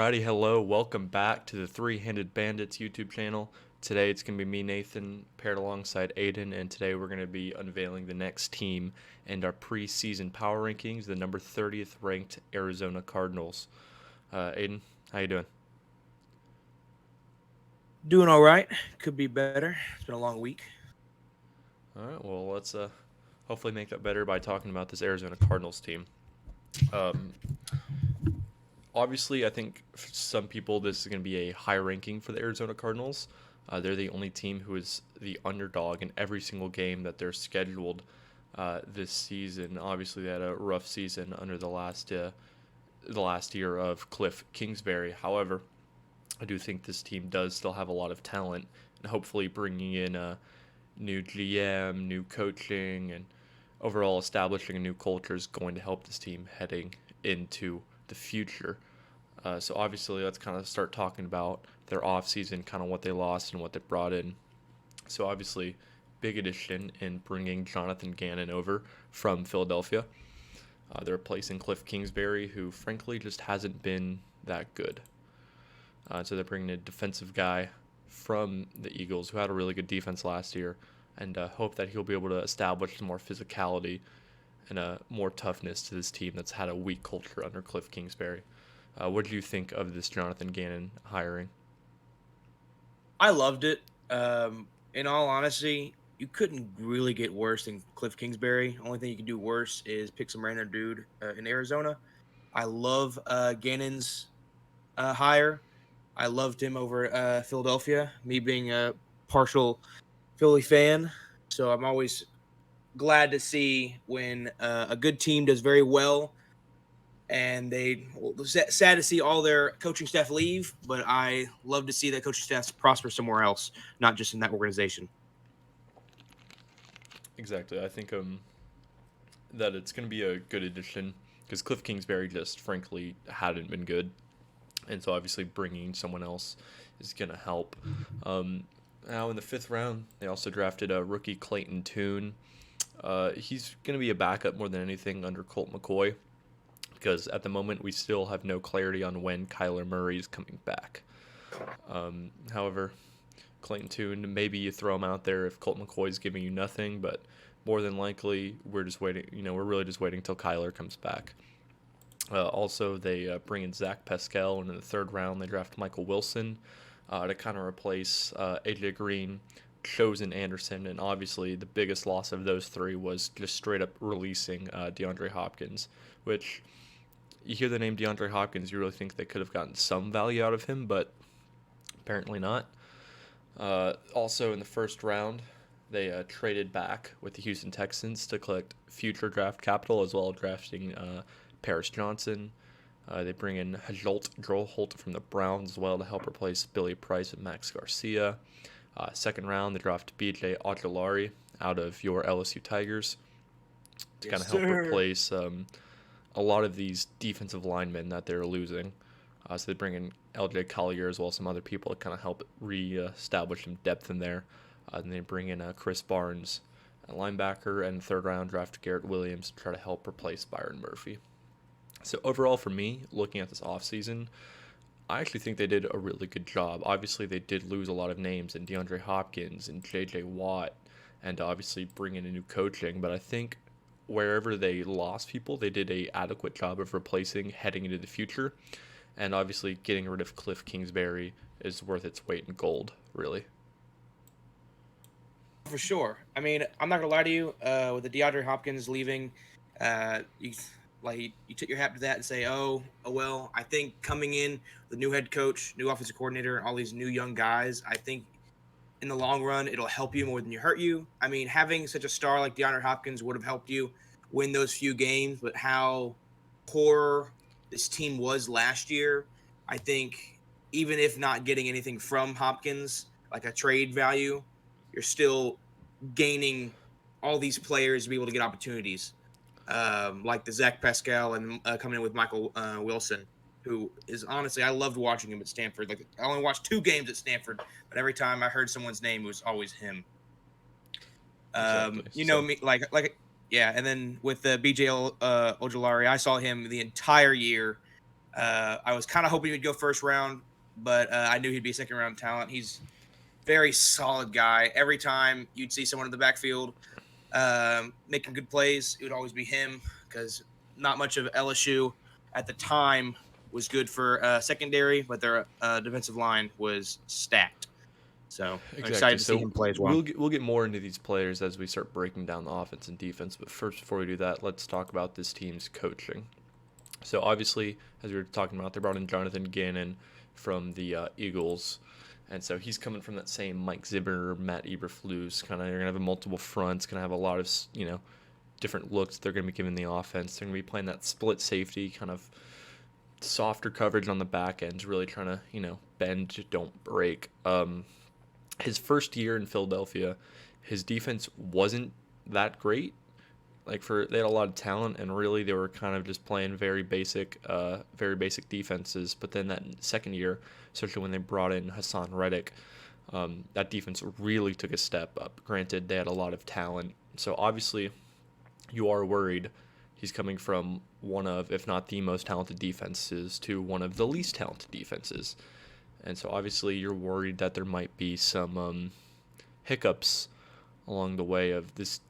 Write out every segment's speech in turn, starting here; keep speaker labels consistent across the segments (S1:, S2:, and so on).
S1: Alrighty, hello, welcome back to the Three-Handed Bandits YouTube channel. Today it's going to be me, Nathan, paired alongside Aiden, and today we're going to be unveiling the next team and our preseason power rankings, the number 30th ranked Arizona Cardinals. Aiden, how you doing?
S2: Doing all right. Could be better. It's been a long week.
S1: Alright, well, let's hopefully make that better by talking about this Arizona Cardinals team. Um, Obviously, I think for some people this is going to be a high ranking for the Arizona Cardinals. They're the only team who is the underdog in every single game that they're scheduled this season. Obviously, they had a rough season under the last year of Cliff Kingsbury. However, I do think this team does still have a lot of talent, and hopefully bringing in a new GM, new coaching, and overall establishing a new culture is going to help this team heading into the future. So obviously, let's kind of start talking about their offseason, kind of what they lost and what they brought in. So obviously, big addition in bringing Jonathan Gannon over from Philadelphia. They're replacing Cliff Kingsbury, who frankly just hasn't been that good. So they're bringing a defensive guy from the Eagles who had a really good defense last year, and hope that he'll be able to establish some more physicality and more toughness to this team that's had a weak culture under Cliff Kingsbury. What do you think of this Jonathan Gannon hiring?
S2: I loved it. In all honesty, you couldn't really get worse than Cliff Kingsbury. Only thing you can do worse is pick some random dude in Arizona. I love Gannon's hire. I loved him over Philadelphia. Me being a partial Philly fan, so I'm always glad to see when a good team does very well and sad to see all their coaching staff leave, but I love to see that coaching staff prosper somewhere else, not just in that organization.
S1: Exactly. I think that it's going to be a good addition because Cliff Kingsbury just frankly hadn't been good, and so obviously bringing someone else is going to help. Um, Now in the fifth round, they also drafted a rookie Clayton Tune. He's going to be a backup more than anything under Colt McCoy because at the moment we still have no clarity on when Kyler Murray is coming back. However, Clayton Tune, maybe you throw him out there if Colt McCoy is giving you nothing, but more than likely we're just waiting. We're really just waiting until Kyler comes back. Also, they bring in Zach Pascal, and in the third round they draft Michael Wilson to kind of replace AJ Green, Chosen Anderson, and obviously the biggest loss of those three was just straight up releasing DeAndre Hopkins, which you hear the name DeAndre Hopkins, you really think they could have gotten some value out of him, but apparently not. Also, in the first round, they traded back with the Houston Texans to collect future draft capital as well as drafting Paris Johnson. They bring in Joel Holt from the Browns as well to help replace Billy Price and Max Garcia. Second round, they draft B.J. Ojulari out of your LSU Tigers to kind
S2: Yes,
S1: of help
S2: sir.
S1: replace a lot of these defensive linemen that they're losing. So they bring in L.J. Collier as well as some other people to kind of help re-establish some depth in there. And they bring in Chris Barnes, a linebacker, and third round draft Garrett Williams to try to help replace Byron Murphy. So overall, for me, looking at this offseason, I actually think they did a really good job. Obviously, they did lose a lot of names in DeAndre Hopkins and J.J. Watt, and obviously bring in a new coaching. But I think wherever they lost people, they did a adequate job of replacing heading into the future. And obviously, getting rid of Cliff Kingsbury is worth its weight in gold, really.
S2: For sure. I mean, I'm not gonna lie to you. With the DeAndre Hopkins leaving, you you tip your hat to that and say, oh well. I think coming in the new head coach, new offensive coordinator, and all these new young guys, I think in the long run, it'll help you more than you hurt you. I mean, having such a star like DeAndre Hopkins would have helped you win those few games, but how poor this team was last year, I think even if not getting anything from Hopkins, like a trade value, you're still gaining all these players to be able to get opportunities, like the Zach Pascal and coming in with Michael Wilson, who is honestly, I loved watching him at Stanford. Like I only watched 2 games at Stanford, but every time I heard someone's name, it was always him.
S1: Exactly.
S2: You know
S1: So,
S2: me, yeah. And then with the BJ Ojulari, I saw him the entire year. I was kind of hoping he'd go first round, but I knew he'd be a second round talent. He's very solid guy. Every time you'd see someone in the backfield making good plays, it would always be him because not much of LSU at the time was good for secondary, but their defensive line was stacked. So I'm
S1: Exactly.
S2: excited to see
S1: So
S2: him play as well.
S1: we'll get more into these players as we start breaking down the offense and defense. But first, before we do that, let's talk about this team's coaching. So obviously, as we were talking about, they brought in Jonathan Gannon from the Eagles, and so he's coming from that same Mike Zimmer, Matt Eberflus kind of. They're gonna have a multiple fronts, gonna have a lot of different looks they're gonna be giving the offense. They're gonna be playing that split safety kind of softer coverage on the back end, really trying to bend, don't break. His first year in Philadelphia, his defense wasn't that great. They had a lot of talent, and really they were kind of just playing very basic defenses. But then that second year, especially when they brought in Hassan Reddick, that defense really took a step up. Granted, they had a lot of talent, so obviously you are worried. He's coming from one of, if not the most talented defenses, to one of the least talented defenses. And so obviously you're worried that there might be some hiccups along the way of this,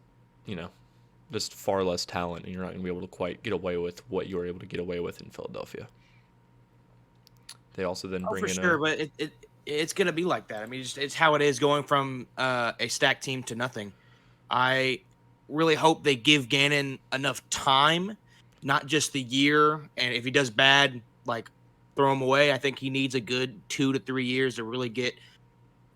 S1: just far less talent, and you're not going to be able to quite get away with what you were able to get away with in Philadelphia. They also then bring
S2: For
S1: in
S2: sure, but it's going to be like that. I mean, it's how it is going from a stacked team to nothing. I really hope they give Gannon enough time, not just the year. And if he does bad, like throw him away. I think he needs a good 2 to 3 years to really get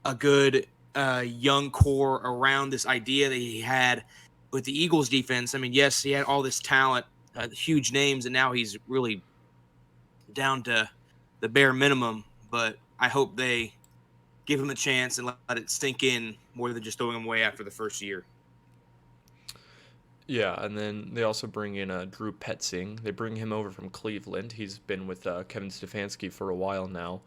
S2: a good young core around this idea that he had with the Eagles defense. I mean, yes, he had all this talent, huge names, and now he's really down to the bare minimum. But I hope they give him a chance and let it sink in more than just throwing him away after the first year.
S1: Yeah, and then they also bring in Drew Petzing. They bring him over from Cleveland. He's been with Kevin Stefanski for a while now.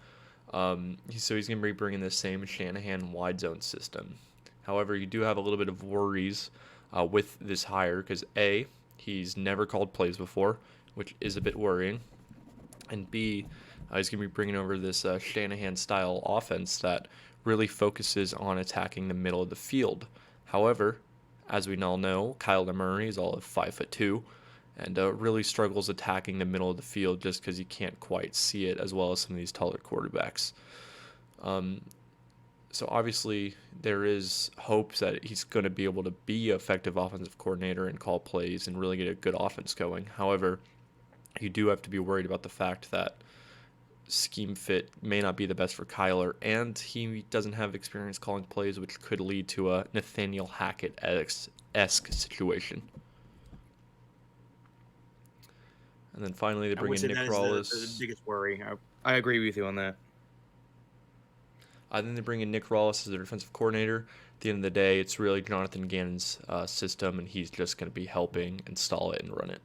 S1: So he's going to be bringing the same Shanahan wide zone system. However, you do have a little bit of worries with this hire because A, he's never called plays before, which is a bit worrying. And B, he's going to be bringing over this Shanahan-style offense that really focuses on attacking the middle of the field. However, as we all know, Kyler Murray is all of 5'2", and really struggles attacking the middle of the field just because he can't quite see it as well as some of these taller quarterbacks. So obviously there is hopes that he's going to be able to be an effective offensive coordinator and call plays and really get a good offense going. However, you do have to be worried about the fact that scheme fit may not be the best for Kyler, and he doesn't have experience calling plays, which could lead to a Nathaniel Hackett-esque situation. And then finally, they bring in Nick Rawlis.
S2: The biggest worry. I agree with you on that.
S1: Then they bring in Nick Rawlis as their defensive coordinator. At the end of the day, it's really Jonathan Gannon's system, and he's just going to be helping install it and run it.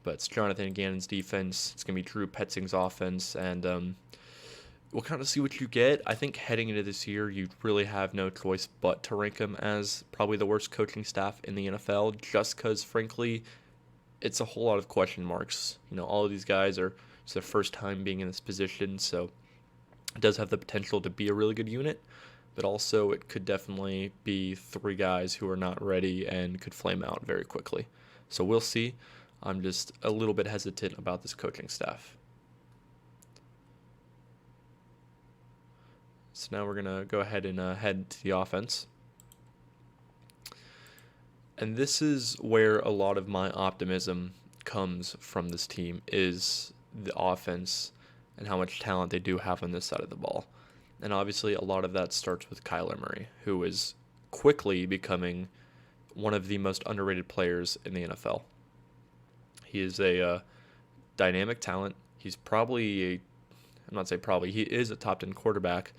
S1: But it's Jonathan Gannon's defense. It's going to be Drew Petzing's offense, and we'll kind of see what you get. I think heading into this year, you really have no choice but to rank him as probably the worst coaching staff in the NFL, just because, frankly, it's a whole lot of question marks. All of these guys it's their first time being in this position, so it does have the potential to be a really good unit, but also it could definitely be 3 guys who are not ready and could flame out very quickly. So we'll see. I'm just a little bit hesitant about this coaching staff. So now we're going to go ahead and head to the offense. And this is where a lot of my optimism comes from this team, is the offense and how much talent they do have on this side of the ball. And obviously a lot of that starts with Kyler Murray, who is quickly becoming one of the most underrated players in the NFL. He is a dynamic talent. He's probably he is a top 10 quarterback,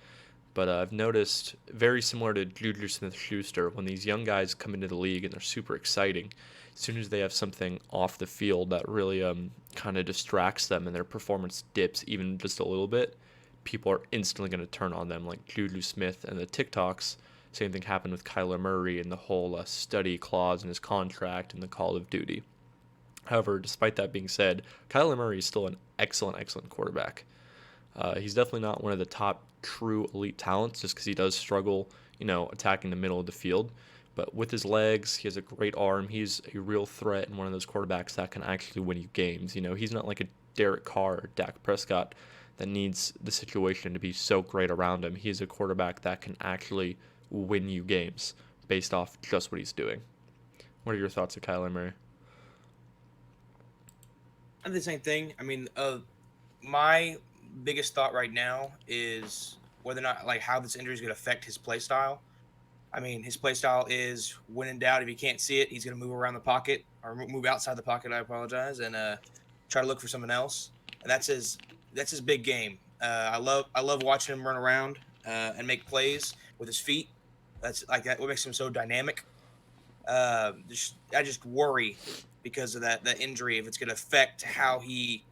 S1: but I've noticed, very similar to Juju Smith-Schuster, when these young guys come into the league and they're super exciting, as soon as they have something off the field that really kind of distracts them and their performance dips even just a little bit, people are instantly going to turn on them, like Juju Smith and the TikToks. Same thing happened with Kyler Murray and the whole study clause in his contract and the Call of Duty. However, despite that being said, Kyler Murray is still an excellent quarterback. He's definitely not one of the top true elite talents just because he does struggle, attacking the middle of the field. But with his legs, he has a great arm. He's a real threat and one of those quarterbacks that can actually win you games. He's not like a Derek Carr or Dak Prescott that needs the situation to be so great around him. He's a quarterback that can actually win you games based off just what he's doing. What are your thoughts of Kyler Murray?
S2: I the same thing. I mean, my biggest thought right now is whether or not like how this injury is going to affect his play style. I mean, his play style is when in doubt, if he can't see it, he's going to move around the pocket or move outside the pocket. I apologize, and try to look for someone else. And that's his big game. I love watching him run around and make plays with his feet. That's like that. What makes him so dynamic. I just worry because of that injury if it's going to affect how he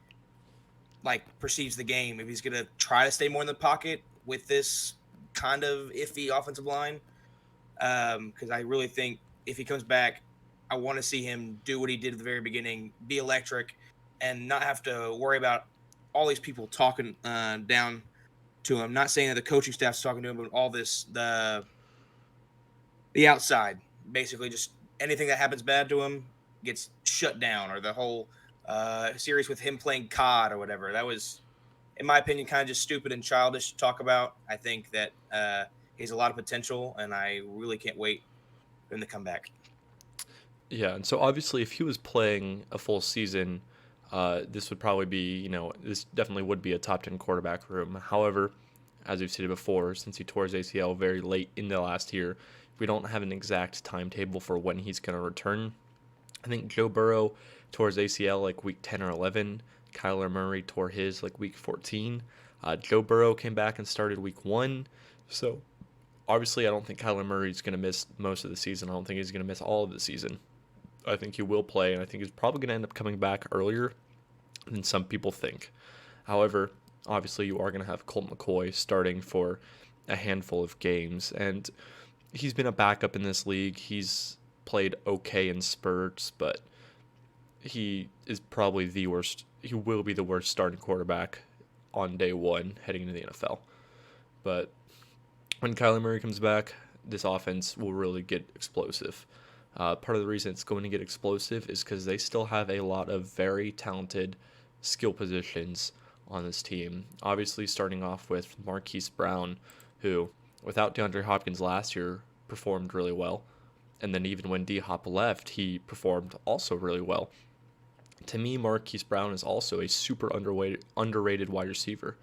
S2: like perceives the game. If he's going to try to stay more in the pocket with this kind of iffy offensive line, because I really think if he comes back, I want to see him do what he did at the very beginning, be electric, and not have to worry about all these people talking down to him. Not saying that the coaching staff's talking to him, but all this the outside, basically just anything that happens bad to him gets shut down, or the whole series with him playing COD or whatever. That was, in my opinion, kind of just stupid and childish to talk about. I think that he has a lot of potential, and I really can't wait for him to come back.
S1: Yeah, and so obviously, if he was playing a full season, this would probably be, this definitely would be a top 10 quarterback room. However, as we've stated before, since he tore his ACL very late in the last year, we don't have an exact timetable for when he's going to return. I think Joe Burrow tore his ACL like week 10 or 11. Kyler Murray tore his like week 14. Joe Burrow came back and started week 1. So obviously, I don't think Kyler Murray's going to miss most of the season. I don't think he's going to miss all of the season. I think he will play, and I think he's probably going to end up coming back earlier than some people think. However, obviously, you are going to have Colt McCoy starting for a handful of games, and he's been a backup in this league. He's played okay in spurts, but he is probably the worst. He will be the worst starting quarterback on day one heading into the NFL. But when Kyler Murray comes back, this offense will really get explosive. Part of the reason it's going to get explosive is because they still have a lot of very talented skill positions on this team. Obviously, starting off with Marquise Brown, who, without DeAndre Hopkins last year, performed really well. And then even when D-Hop left, he performed also really well. To me, Marquise Brown is also a super underrated wide receiver.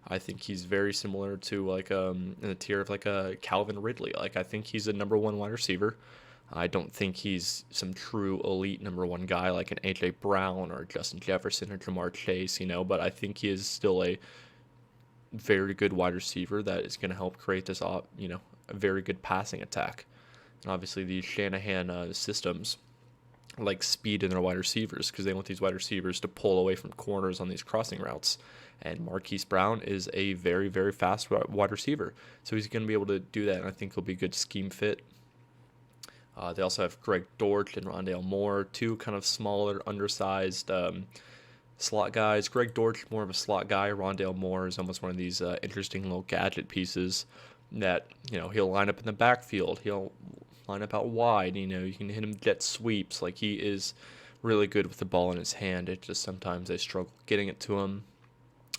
S1: I think he's very similar to like in the tier of like a Calvin Ridley. Like I think he's a number one wide receiver. I don't think he's some true elite number one guy like an AJ Brown or Justin Jefferson or Jamar Chase, but I think he is still a very good wide receiver that is going to help create this, a very good passing attack. And obviously, these Shanahan systems like speed in their wide receivers because they want these wide receivers to pull away from corners on these crossing routes. And Marquise Brown is a very, very fast wide receiver. So he's going to be able to do that, and I think he'll be a good scheme fit. They also have Greg Dortch and Rondale Moore, two kind of smaller, undersized slot guys. Greg Dortch, more of a slot guy. Rondale Moore is almost one of these interesting little gadget pieces that, he'll line up in the backfield. He'll line up out wide. You can hit him jet sweeps. Like, he is really good with the ball in his hand. It just sometimes they struggle getting it to him.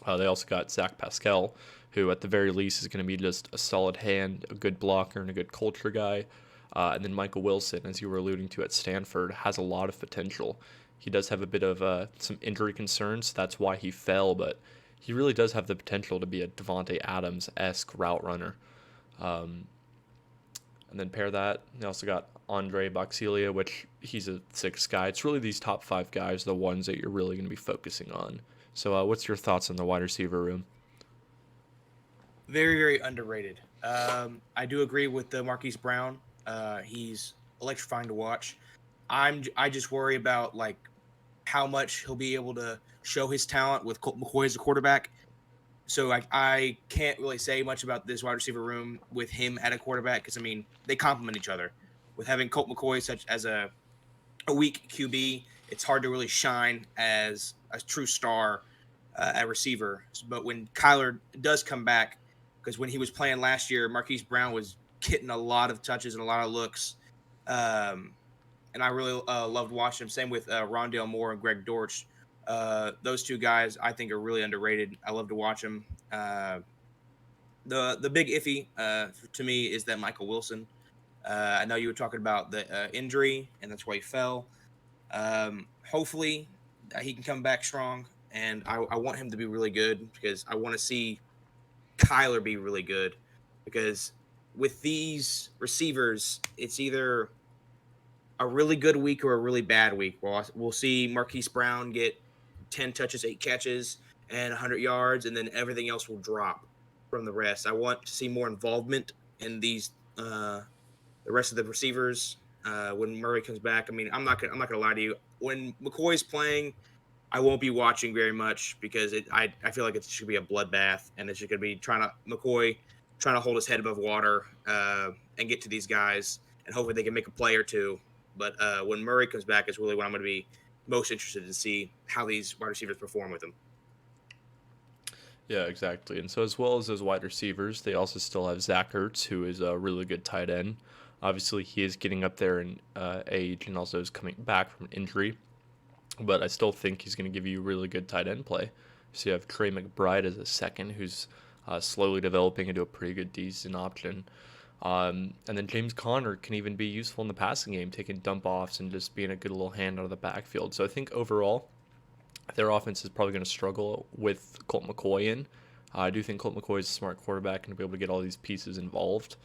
S1: They also got Zach Pascal, who at the very least is going to be just a solid hand, a good blocker, and a good culture guy. And then Michael Wilson, as you were alluding to at Stanford, has a lot of potential. He does have a bit of some injury concerns. That's why he fell, but he really does have the potential to be a Devontae Adams-esque route runner. And then pair that, they also got Andre Boxilia, which he's a 6 guy. It's really these top 5 guys, the ones that you're really going to be focusing on. So what's your thoughts on the wide receiver room?
S2: Very, very underrated. I do agree with the Marquise Brown. He's electrifying to watch. I just worry about like how much he'll be able to show his talent with Colt McCoy as a quarterback. So I can't really say much about this wide receiver room with him at a quarterback because they complement each other. With having Colt McCoy such as a weak QB it's hard to really shine as a true star at receiver. But when Kyler does come back, because when he was playing last year, Marquise Brown was getting a lot of touches and a lot of looks. Um, and I really loved watching him. Same with Rondale Moore and Greg Dortch. Those two guys I think are really underrated. I love to watch them. The big iffy to me is that Michael Wilson. I know you were talking about the injury, and that's why he fell. Hopefully, he can come back strong, and I want him to be really good because I want to see Kyler be really good. Because with these receivers, it's either a really good week or a really bad week. We'll see Marquise Brown get 10 touches, 8 catches, and 100 yards, and then everything else will drop from the rest. I want to see more involvement in these the rest of the receivers when Murray comes back. I mean, I'm not gonna lie to you. When McCoy's playing, I won't be watching very much because I feel like it should be a bloodbath, and it's just gonna be McCoy trying to hold his head above water and get to these guys, and hopefully they can make a play or two. But when Murray comes back, is really when I'm going to be most interested to see how these wide receivers perform with him.
S1: Yeah, exactly. And so, as well as those wide receivers, they also still have Zach Ertz, who is a really good tight end. Obviously, he is getting up there in age and also is coming back from injury. But I still think he's going to give you really good tight end play. So you have Trey McBride as a second, who's slowly developing into a pretty good, decent option. And then James Conner can even be useful in the passing game, taking dump offs and just being a good little hand out of the backfield. So I think overall, their offense is probably going to struggle with Colt McCoy in. I do think Colt McCoy is a smart quarterback and to be able to get all these pieces involved.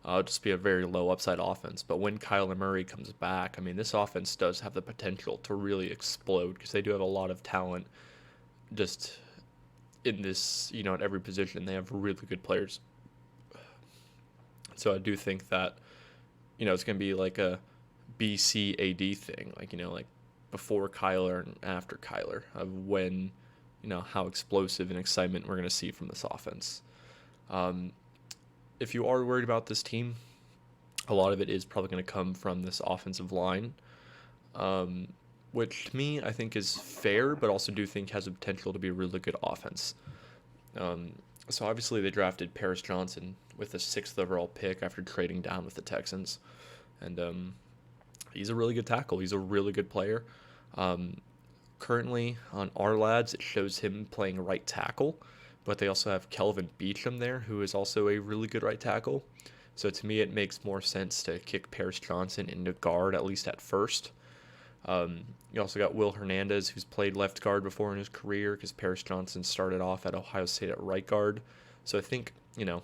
S1: It'll just be a very low upside offense. But when Kyler Murray comes back, I mean, this offense does have the potential to really explode because they do have a lot of talent just in this, at every position. They have really good players. So I do think that, it's going to be like a BCAD thing, like before Kyler and after Kyler, of when, how explosive and excitement we're going to see from this offense. If you are worried about this team, a lot of it is probably going to come from this offensive line, which to me I think is fair, but also do think has the potential to be a really good offense. So obviously they drafted Paris Johnson with the 6th overall pick after trading down with the Texans, and he's a really good tackle. He's a really good player. Currently on our lads, it shows him playing right tackle, but they also have Kelvin Beachum there, who is also a really good right tackle. So to me, it makes more sense to kick Paris Johnson into guard, at least at first. You also got Will Hernandez, who's played left guard before in his career, because Paris Johnson started off at Ohio State at right guard. So I think, to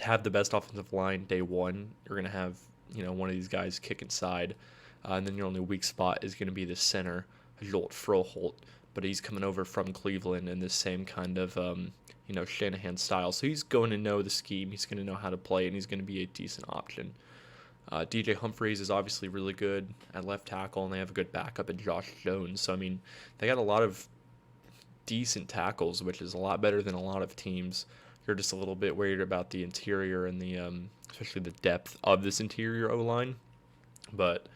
S1: have the best offensive line day one, you're going to have, one of these guys kick inside. And then your only weak spot is going to be the center, Jolt Froholt. But he's coming over from Cleveland in the same kind of, Shanahan style. So he's going to know the scheme. He's going to know how to play, and he's going to be a decent option. DJ Humphries is obviously really good at left tackle, and they have a good backup in Josh Jones. So, I mean, they got a lot of decent tackles, which is a lot better than a lot of teams. You're just a little bit worried about the interior and the, especially the depth of this interior O-line. But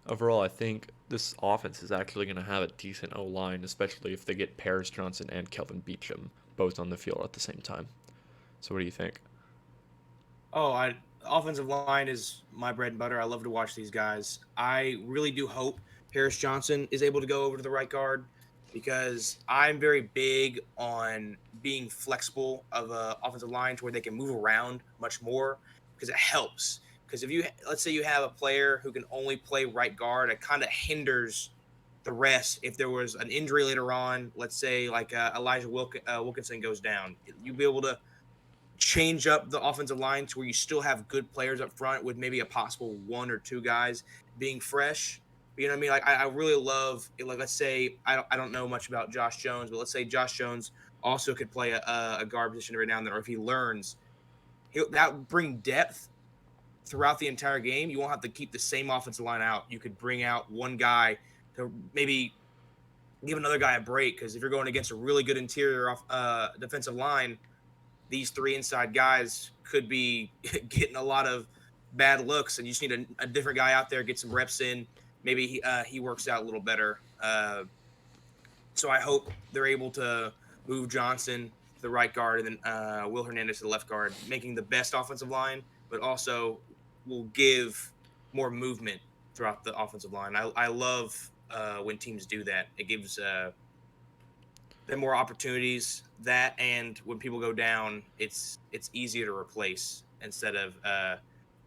S1: overall, I think this offense is actually going to have a decent O-line, especially if they get Paris Johnson and Kelvin Beachum both on the field at the same time. So what do you think?
S2: Offensive line is my bread and butter. I love to watch these guys. I really do hope Paris Johnson is able to go over to the right guard because I'm very big on being flexible of a offensive line to where they can move around much more because it helps. Because if let's say you have a player who can only play right guard, it kind of hinders the rest. If there was an injury later on, let's say like Elijah Wilkinson goes down, you'll be able to change up the offensive line to where you still have good players up front with maybe a possible one or two guys being fresh. You know what I mean? Like I really love like let's say I don't know much about Josh Jones, but let's say Josh Jones also could play a guard position every now and then, or if he learns, that would bring depth throughout the entire game. You won't have to keep the same offensive line out. You could bring out one guy to maybe give another guy a break because if you're going against a really good interior defensive line, these three inside guys could be getting a lot of bad looks, and you just need a different guy out there, get some reps in, maybe he works out a little better. So I hope they're able to move Johnson to the right guard and then Will Hernandez to the left guard, making the best offensive line, but also will give more movement throughout the offensive line. I love when teams do that. It gives them more opportunities. That and when people go down, it's easier to replace instead of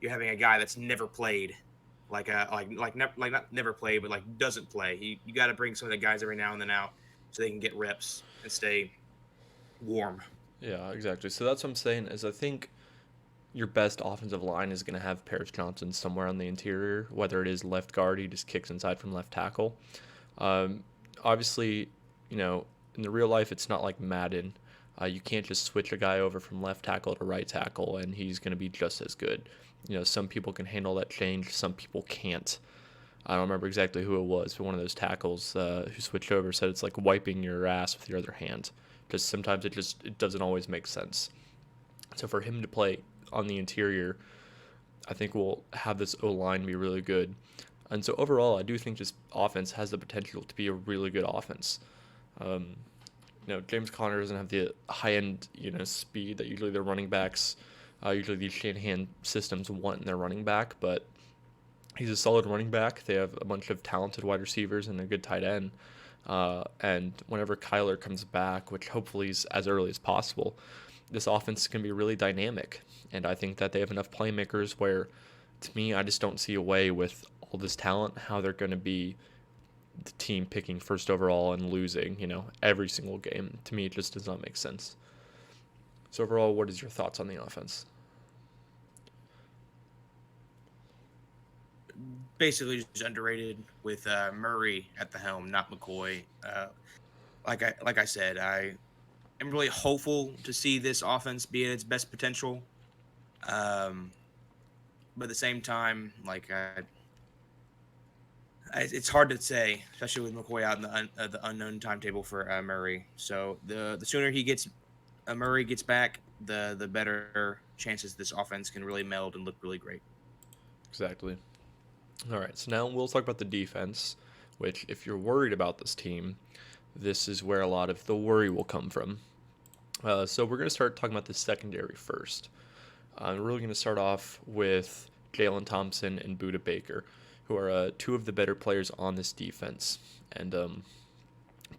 S2: you're having a guy that's never played like not never played, but like doesn't play. You got to bring some of the guys every now and then out so they can get reps and stay warm.
S1: Yeah, exactly. So that's what I'm saying is I think your best offensive line is going to have Paris Johnson somewhere on the interior, whether it is left guard, he just kicks inside from left tackle. Um, Obviously, in the real life, it's not like Madden. You can't just switch a guy over from left tackle to right tackle and he's going to be just as good. Some people can handle that change, some people can't. I don't remember exactly who it was, but one of those tackles who switched over said it's like wiping your ass with your other hand. Because sometimes it doesn't always make sense. So for him to play on the interior, I think we'll have this O line be really good. And so overall, I do think this offense has the potential to be a really good offense. Um, James Conner doesn't have the high end, speed that usually their running backs, usually these Shanahan systems want in their running back, but he's a solid running back. They have a bunch of talented wide receivers and a good tight end. And whenever Kyler comes back, which hopefully is as early as possible, this offense can be really dynamic. And I think that they have enough playmakers where, to me, I just don't see a way with all this talent how they're going to be the team picking first overall and losing, every single game. To me, it just does not make sense. So overall, what is your thoughts on the offense?
S2: Basically, just underrated with Murray at the helm, not McCoy. Like I said, I am really hopeful to see this offense be at its best potential. Um, but at the same time, it's hard to say, especially with McCoy out in the unknown timetable for Murray. So the sooner Murray gets back, the better chances this offense can really meld and look really great.
S1: Exactly. All right, so now we'll talk about the defense, which, if you're worried about this team, this is where a lot of the worry will come from. So we're going to start talking about the secondary first. We're really going to start off with Jalen Thompson and Budda Baker, who are two of the better players on this defense. And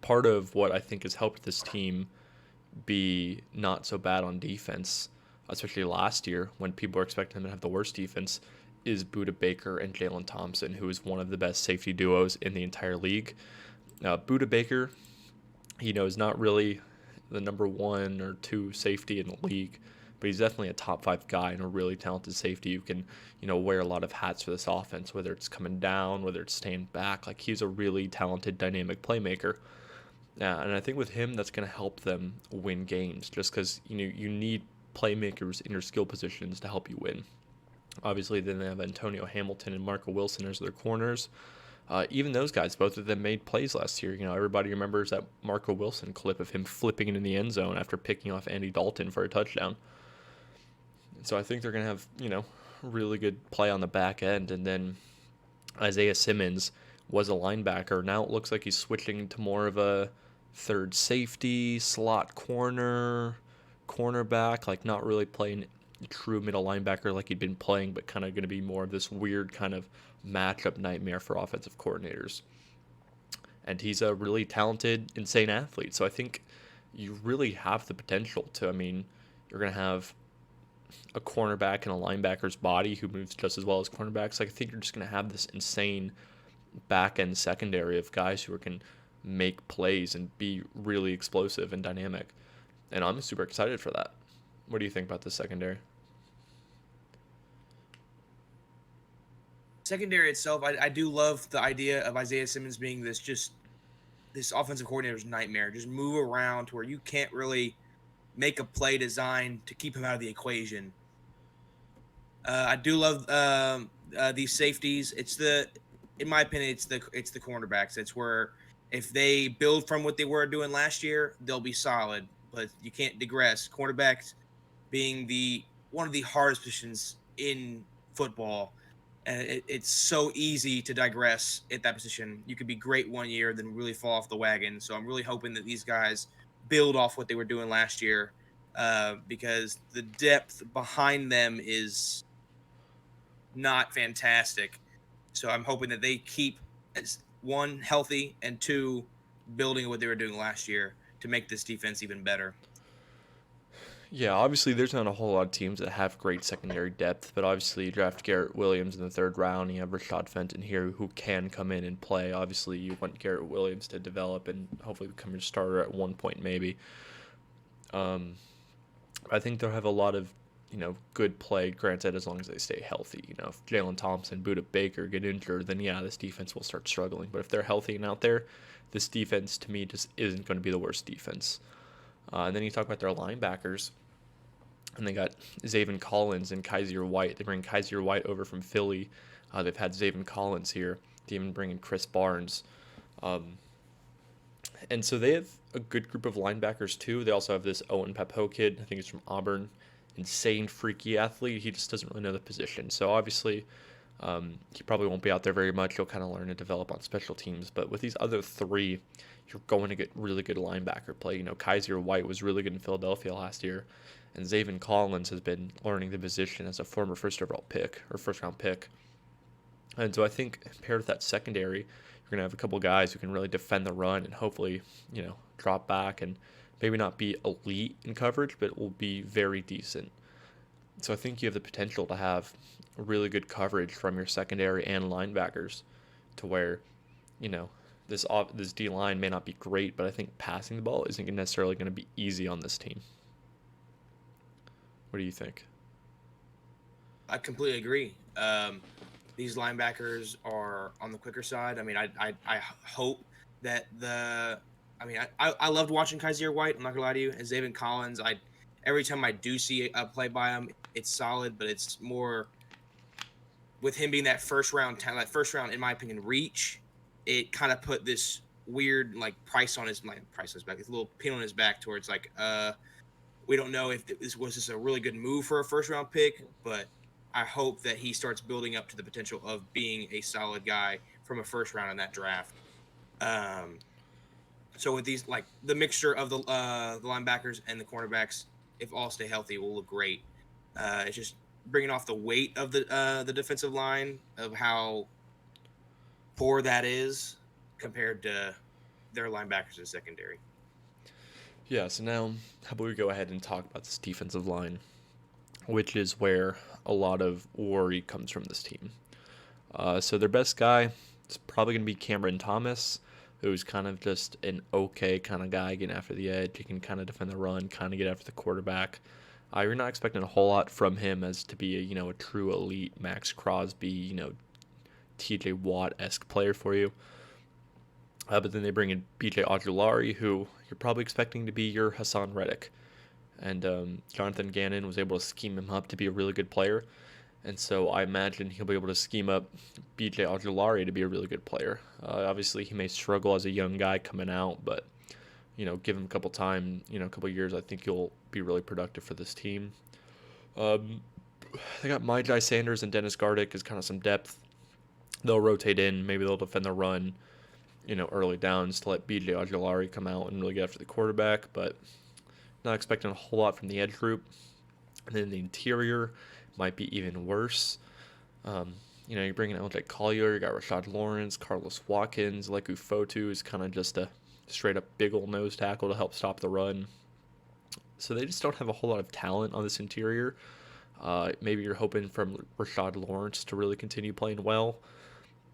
S1: part of what I think has helped this team be not so bad on defense, especially last year when people were expecting them to have the worst defense, is Budda Baker and Jalen Thompson, who is one of the best safety duos in the entire league. Budda Baker, is not really the number 1 or 2 safety in the league, but he's definitely a top 5 guy and a really talented safety who can, wear a lot of hats for this offense, whether it's coming down, whether it's staying back. Like, he's a really talented, dynamic playmaker. And I think with him, that's going to help them win games, just because, you need playmakers in your skill positions to help you win. Obviously, then they have Antonio Hamilton and Marco Wilson as their corners. Even those guys, both of them made plays last year. Everybody remembers that Marco Wilson clip of him flipping it in the end zone after picking off Andy Dalton for a touchdown. So I think they're going to have, really good play on the back end. And then Isaiah Simmons was a linebacker. Now it looks like he's switching to more of a third safety, slot cornerback, like not really playing true middle linebacker like he'd been playing, but kind of going to be more of this weird kind of matchup nightmare for offensive coordinators. And he's a really talented, insane athlete. So I think you really have the potential to, you're going to have a cornerback and a linebacker's body who moves just as well as cornerbacks. Like, I think you're just going to have this insane back end secondary of guys who can make plays and be really explosive and dynamic. And I'm super excited for that. What do you think about this secondary?
S2: Secondary itself, I do love the idea of Isaiah Simmons being this offensive coordinator's nightmare. Just move around to where you can't really make a play designed to keep him out of the equation. I do love these safeties. In my opinion, it's the cornerbacks. It's where if they build from what they were doing last year, they'll be solid. But you can't digress. Cornerbacks being one of the hardest positions in football. And it's so easy to digress at that position. You could be great one year, then really fall off the wagon. So I'm really hoping that these guys build off what they were doing last year, because the depth behind them is not fantastic. So I'm hoping that they keep, as one, healthy, and two, building what they were doing last year to make this defense even better.
S1: Yeah, obviously there's not a whole lot of teams that have great secondary depth, but obviously you draft Garrett Williams in the third round. You have Rashad Fenton here who can come in and play. Obviously you want Garrett Williams to develop and hopefully become your starter at one point maybe. Um, I think they'll have a lot of good play. Granted, as long as they stay healthy. If Jalen Thompson, Buda Baker get injured, then yeah, this defense will start struggling. But if they're healthy and out there, this defense to me just isn't going to be the worst defense. And then you talk about their linebackers. And they got Zaven Collins and Kaiser White. They bring Kaiser White over from Philly. They've had Zaven Collins here. They even bring in Chris Barnes. Um, and so they have a good group of linebackers too. They also have this Owen Papo kid. I think he's from Auburn. Insane, freaky athlete. He just doesn't really know the position. So obviously, he probably won't be out there very much. He'll kind of learn to develop on special teams. But with these other three, you're going to get really good linebacker play. Kaiser White was really good in Philadelphia last year. And Zaven Collins has been learning the position as a former first round pick. And so I think paired with that secondary, you're going to have a couple guys who can really defend the run and hopefully, drop back and maybe not be elite in coverage, but will be very decent. So I think you have the potential to have really good coverage from your secondary and linebackers to where, this D line may not be great, but I think passing the ball isn't necessarily going to be easy on this team. What do you think?
S2: I completely agree. These linebackers are on the quicker side. I mean, I hope that I loved watching Kaiser White. I'm not gonna lie to you. And Zaven Collins, every time I do see a play by him, it's solid, but it's more with him being that first round talent, that first round, in my opinion, reach. It kind of put this weird price on his back, this little pin on his back towards we don't know if this was a really good move for a first round pick, but I hope that he starts building up to the potential of being a solid guy from a first round in that draft. So with these, the mixture of the linebackers and the cornerbacks, if all stay healthy, will look great. It's just bringing off the weight of the defensive line of how poor that is compared to their linebackers and secondary.
S1: Yeah, so now how about we go ahead and talk about this defensive line, which is where a lot of worry comes from this team. So their best guy is probably going to be Cameron Thomas, who's kind of just an okay kind of guy getting after the edge. He can kind of defend the run, kind of get after the quarterback. You're not expecting a whole lot from him as to be a true elite Max Crosby, TJ Watt-esque player for you. But then they bring in BJ Ojulari, who you're probably expecting to be your Hassan Reddick. And Jonathan Gannon was able to scheme him up to be a really good player. And so I imagine he'll be able to scheme up BJ Ojulari to be a really good player. Obviously, he may struggle as a young guy coming out, but, give him a couple years, I think he'll be really productive for this team. They got Myjai Sanders and Dennis Gardick as kind of some depth. They'll rotate in. Maybe they'll defend the run, early downs to let BJ Ojulari come out and really get after the quarterback, but not expecting a whole lot from the edge group. And then the interior might be even worse. You bring in LJ Collier, you got Rashad Lawrence, Carlos Watkins, Leku Fotu is kind of just a straight up big old nose tackle to help stop the run. So they just don't have a whole lot of talent on this interior. Maybe you're hoping from Rashad Lawrence to really continue playing well,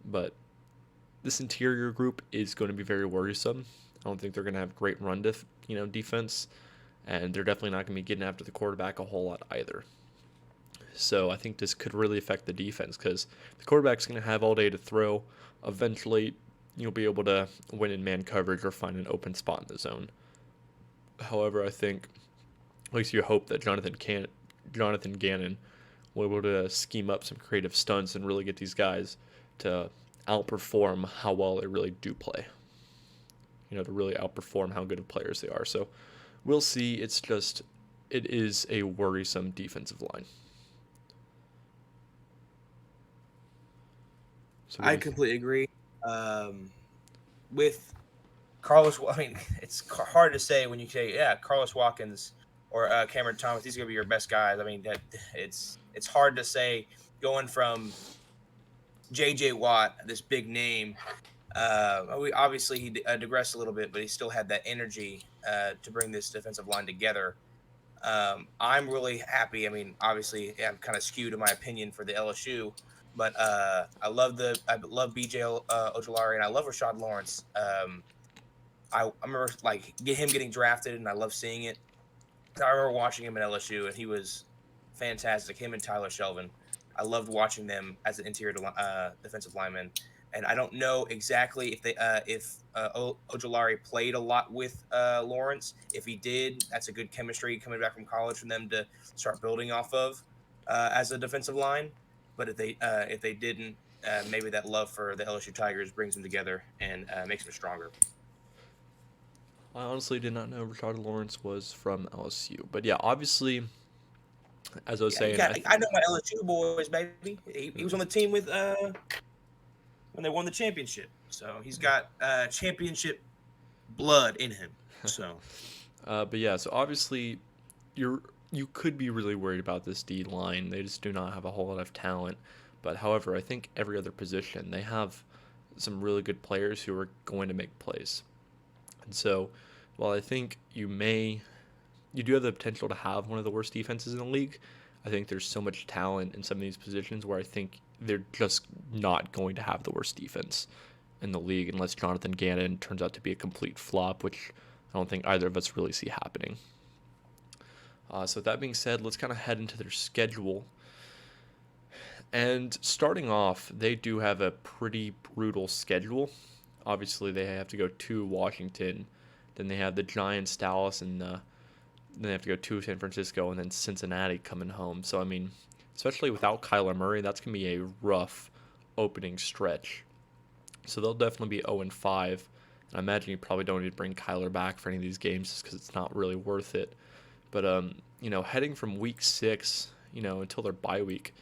S1: but this interior group is going to be very worrisome. I don't think they're going to have great run defense, and they're definitely not going to be getting after the quarterback a whole lot either. So I think this could really affect the defense because the quarterback's going to have all day to throw. Eventually, you'll be able to win in man coverage or find an open spot in the zone. However, I think, at least you hope that Jonathan Gannon will be able to scheme up some creative stunts and really get these guys to outperform how well they really do play. To really outperform how good of players they are. So we'll see. It is a worrisome defensive line. So what do
S2: I
S1: you think?
S2: completely agree. Um, with Carlos, I mean, it's hard to say when you say, yeah, Carlos Watkins or Cameron Thomas. These are gonna be your best guys. I mean, that it's hard to say going from J.J. Watt, this big name. Obviously he digressed a little bit, but he still had that energy to bring this defensive line together. I'm really happy. I mean, obviously, yeah, I'm kind of skewed in my opinion for the LSU, but I love BJ Ojolari and I love Rashad Lawrence. I remember like get him getting drafted, and I love seeing it. I remember watching him at LSU, and he was fantastic. Him and Tyler Shelvin. I loved watching them as an interior defensive lineman. And I don't know exactly if Ojolari played a lot with Lawrence. If he did, that's a good chemistry coming back from college for them to start building off of as a defensive line. But if they didn't, maybe that love for the LSU Tigers brings them together and makes them stronger.
S1: I honestly did not know Rashard Lawrence was from LSU, but yeah, obviously, as I was
S2: Yeah, you
S1: saying,
S2: got. I know my LSU boys, baby. He was
S1: mm,
S2: on the team with when they won the championship. So he's got championship blood in him. So
S1: but yeah, so obviously you're you could be really worried about this D line. They just do not have a whole lot of talent. But however, I think every other position they have some really good players who are going to make plays. And so, while I think you do have the potential to have one of the worst defenses in the league, I think there's so much talent in some of these positions where I think they're just not going to have the worst defense in the league unless Jonathan Gannon turns out to be a complete flop, which I don't think either of us really see happening. So, with that being said, let's kind of head into their schedule. And starting off, they do have a pretty brutal schedule. Obviously, they have to go to Washington, then they have the Giants, Dallas, and then they have to go to San Francisco, and then Cincinnati coming home. So, I mean, especially without Kyler Murray, that's going to be a rough opening stretch. So, they'll definitely be 0 and 5. And I imagine you probably don't need to bring Kyler back for any of these games just because it's not really worth it. But, heading from week 6, until their bye week,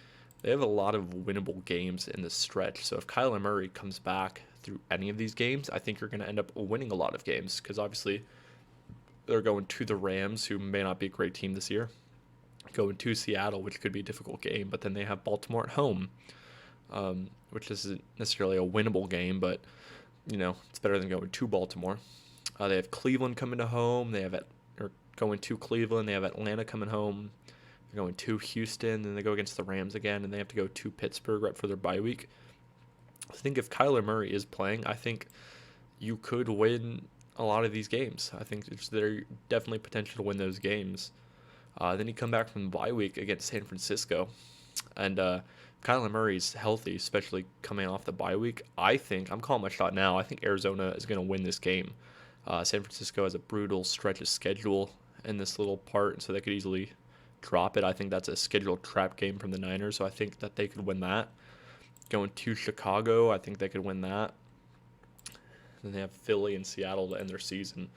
S1: they have a lot of winnable games in this stretch. So if Kyler Murray comes back through any of these games, I think you're going to end up winning a lot of games because obviously they're going to the Rams, who may not be a great team this year, going to Seattle, which could be a difficult game, but then they have Baltimore at home, which isn't necessarily a winnable game, but it's better than going to Baltimore. They have Cleveland coming to home. Or going to Cleveland. They have Atlanta coming home. They're going to Houston, then they go against the Rams again, and they have to go to Pittsburgh right for their bye week. I think if Kyler Murray is playing, I think you could win a lot of these games. I think there's definitely potential to win those games. Then you come back from the bye week against San Francisco, and Kyler Murray's healthy, especially coming off the bye week. I think I'm calling my shot now. I think Arizona is going to win this game. San Francisco has a brutal stretch of schedule in this little part, so they could easily drop it. I think that's a scheduled trap game from the Niners, so I think that they could win that. Going to Chicago, I think they could win that. Then they have Philly and Seattle to end their season.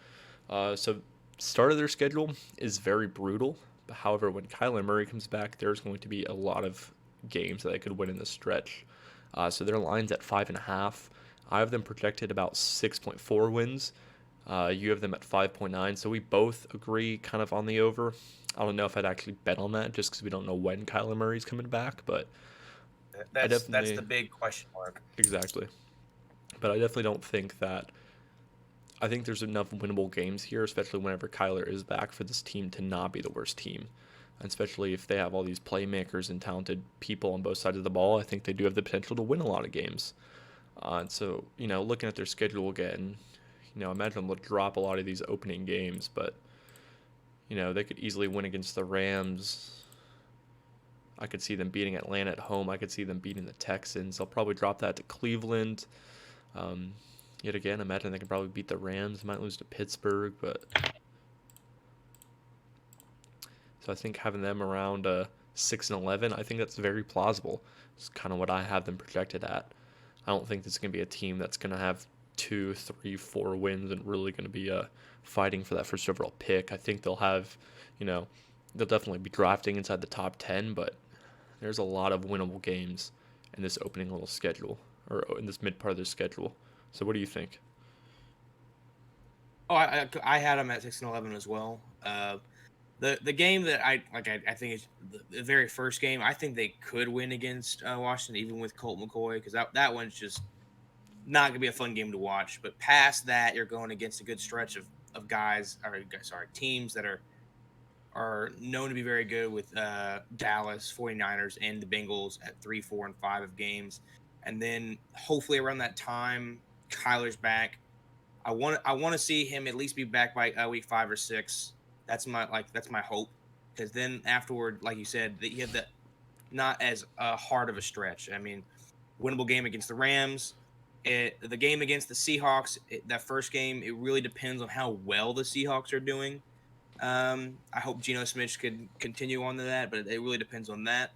S1: So start of their schedule is very brutal. But however, when Kyler Murray comes back, there's going to be a lot of games that they could win in this stretch. So their line's at 5.5. I have them projected about 6.4 wins. You have them at 5.9. So we both agree kind of on the over. I don't know if I'd actually bet on that just because we don't know when Kyler Murray's coming back, but I
S2: that's
S1: definitely
S2: the big question mark.
S1: exactly. But I definitely don't think that. I think there's enough winnable games here, especially whenever Kyler is back, for this team to not be the worst team. And especially if they have all these playmakers and talented people on both sides of the ball, I think they do have the potential to win a lot of games. And so, looking at their schedule again, I imagine they'll drop a lot of these opening games, but they could easily win against the Rams. I could see them beating Atlanta at home. I could see them beating the Texans. They'll probably drop that to Cleveland. Um, Yet again, I imagine they can probably beat the Rams. Might lose to Pittsburgh, but so I think having them around 6-11, I think that's very plausible. It's kind of what I have them projected at. I don't think this is going to be a team that's going to have 2, 3, 4 wins and really going to be fighting for that first overall pick. I think they'll have, they'll definitely be drafting inside the top 10, but there's a lot of winnable games in this opening little schedule, or in this mid part of their schedule. So what do you think?
S2: Oh, I had them at 6-11 as well. The game that I think is the very first game. I think they could win against Washington, even with Colt McCoy, because that one's just not gonna be a fun game to watch. But past that, you're going against a good stretch of guys, or sorry, teams that are known to be very good with Dallas 49ers and the Bengals at 3, 4, and 5 of games. And then hopefully around that time, Kyler's back. I want to see him at least be back by week 5 or 6. That's my hope, because then afterward, like you said, that you have the not as hard of a stretch. I mean, winnable game against the Rams. The game against the Seahawks, that first game, it really depends on how well the Seahawks are doing. I hope Geno Smith could continue on to that, but it really depends on that.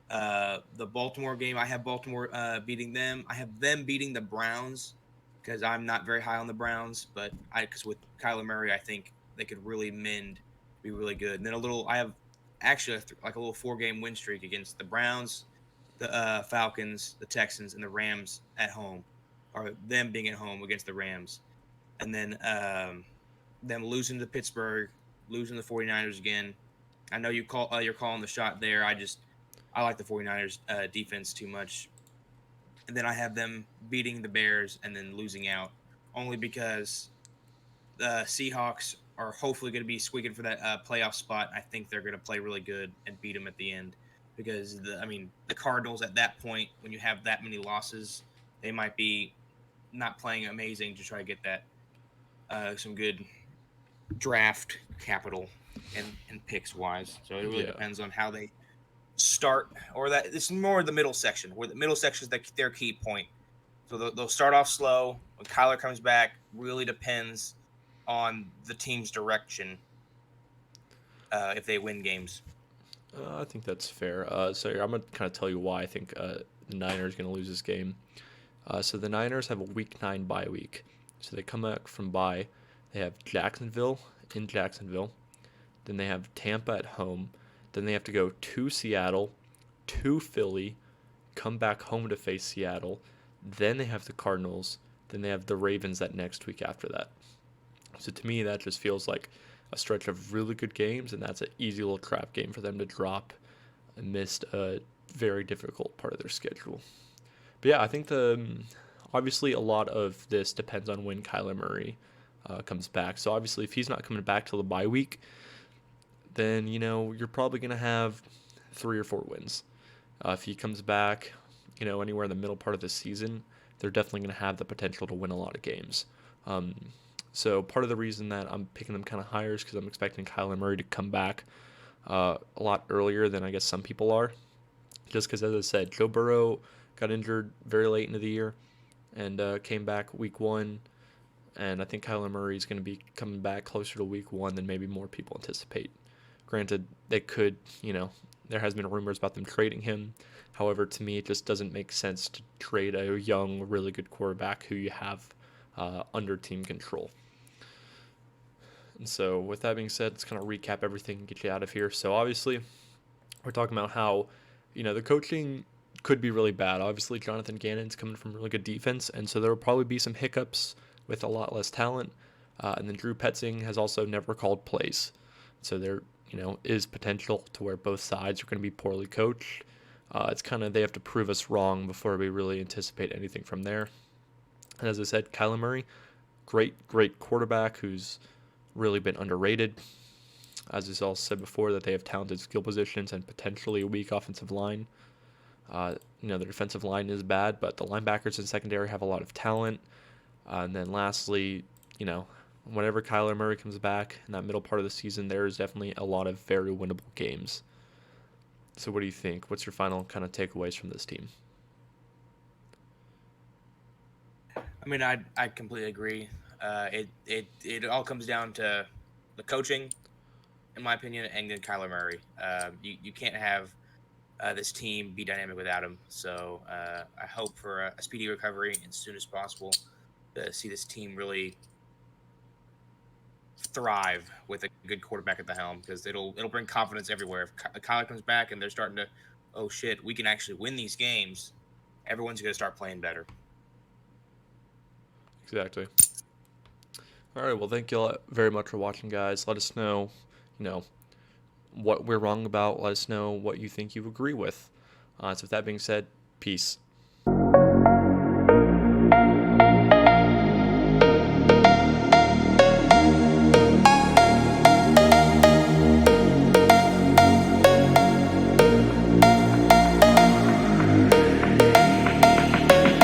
S2: The Baltimore game, I have Baltimore beating them. I have them beating the Browns, because I'm not very high on the Browns, but because with Kyler Murray, I think they could really mend, be really good. And then I have actually like a little 4-game win streak against the Browns, the Falcons, the Texans, and the Rams at home, or them being at home against the Rams, and then them losing to Pittsburgh, losing the 49ers again. I know you're calling the shot there. I like the 49ers defense too much. And then I have them beating the Bears and then losing out, only because the Seahawks are hopefully going to be squeaking for that playoff spot. I think they're going to play really good and beat them at the end, because the Cardinals at that point, when you have that many losses, they might be not playing amazing to try to get that some good draft capital and picks wise. So it really
S1: Yeah.
S2: depends on how they start, or that it's more the middle section, where the middle section is their key point. So they'll start off slow. When Kyler comes back, really depends on the team's direction if they win games.
S1: I think that's fair. So I'm going to kind of tell you why I think the Niners going to lose this game. So the Niners have a week 9 bye week. So they come back from bye. They have Jacksonville in Jacksonville. Then they have Tampa at home. Then they have to go to Seattle, to Philly, come back home to face Seattle. Then they have the Cardinals. Then they have the Ravens that next week after that. So to me, that just feels like a stretch of really good games, and that's an easy little trap game for them to drop amidst a very difficult part of their schedule. But yeah, I think obviously a lot of this depends on when Kyler Murray comes back. So obviously, if he's not coming back till the bye week, then you're probably gonna have 3 or 4 wins. If he comes back, anywhere in the middle part of the season, they're definitely gonna have the potential to win a lot of games. Um, so part of the reason that I'm picking them kind of higher is because I'm expecting Kyler Murray to come back a lot earlier than I guess some people are. Just because, as I said, Joe Burrow got injured very late into the year and came back week 1. And I think Kyler Murray is going to be coming back closer to week 1 than maybe more people anticipate. Granted, they could, there has been rumors about them trading him. However, to me, it just doesn't make sense to trade a young, really good quarterback who you have under team control. And so, with that being said, let's kind of recap everything and get you out of here. So, obviously, we're talking about how, the coaching could be really bad. Obviously, Jonathan Gannon's coming from really good defense, and so there will probably be some hiccups with a lot less talent. And then Drew Petzing has also never called plays. So there, is potential to where both sides are going to be poorly coached. It's kind of, they have to prove us wrong before we really anticipate anything from there. And as I said, Kyler Murray, great quarterback who's really been underrated. As is all said before, that they have talented skill positions and potentially a weak offensive line. The defensive line is bad, but the linebackers and secondary have a lot of talent. And then lastly, whenever Kyler Murray comes back in that middle part of the season, there is definitely a lot of very winnable games. So what do you think? What's your final kind of takeaways from this team?
S2: I mean, I completely agree. It all comes down to the coaching, in my opinion, and then Kyler Murray. You can't have this team be dynamic without him. So I hope for a speedy recovery as soon as possible to see this team really thrive with a good quarterback at the helm, because it'll bring confidence everywhere. If Kyler comes back and they're starting to, oh shit, we can actually win these games. everyone's going to start playing better.
S1: Exactly. All right. Well, thank you all very much for watching, guys. Let us know, what we're wrong about. Let us know what you think you agree with. So with that being said, peace.